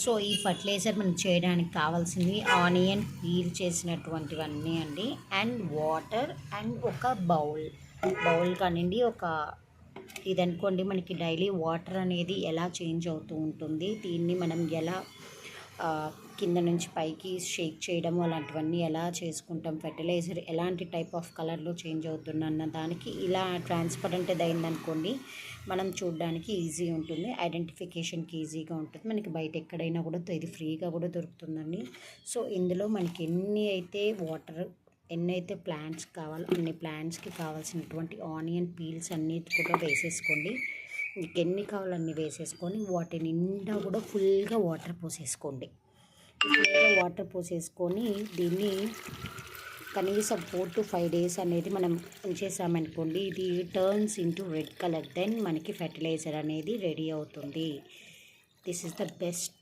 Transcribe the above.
So ఈ fertiliser మనం చేయడానికి కావాల్సింది ఆనియన్ పీల్ చేసినటువంటివన్నీ అండి, అండ్ వాటర్, అండ్ ఒక బౌల్ కానివ్వండి, ఒక ఇదనుకోండి. మనకి డైలీ వాటర్ అనేది ఎలా చేంజ్ అవుతూ ఉంటుంది, దీన్ని మనం ఎలా కింద నుంచి పైకి షేక్ చేయడము అలాంటివన్నీ ఎలా చేసుకుంటాం, ఫెర్టిలైజర్ ఎలాంటి టైప్ ఆఫ్ కలర్లో చేంజ్ అవుతుందన్న దానికి ఇలా ట్రాన్స్పరెంట్ అయిందనుకోండి, మనం చూడడానికి ఈజీ ఉంటుంది, ఐడెంటిఫికేషన్కి ఈజీగా ఉంటుంది. మనకి బయట ఎక్కడైనా కూడా ఇది ఫ్రీగా కూడా దొరుకుతుందండి. సో ఇందులో మనకి ఎన్నైతే ప్లాంట్స్ కావాలో అన్ని ప్లాంట్స్కి కావాల్సినటువంటి ఆనియన్ పీల్స్ అన్నీ కూడా వేసేసుకోండి. మీకు ఎన్ని కావాలో అన్ని వేసేసుకొని వాటి నిండా కూడా ఫుల్గా వాటర్ పోసేసుకోండి. దీన్ని కనీసం 4 to 5 days అనేది మనం ఉంచేసామనుకోండి, ఇది turns into red colour. Then మనకి ఫెర్టిలైజర్ అనేది రెడీ అవుతుంది. This is the best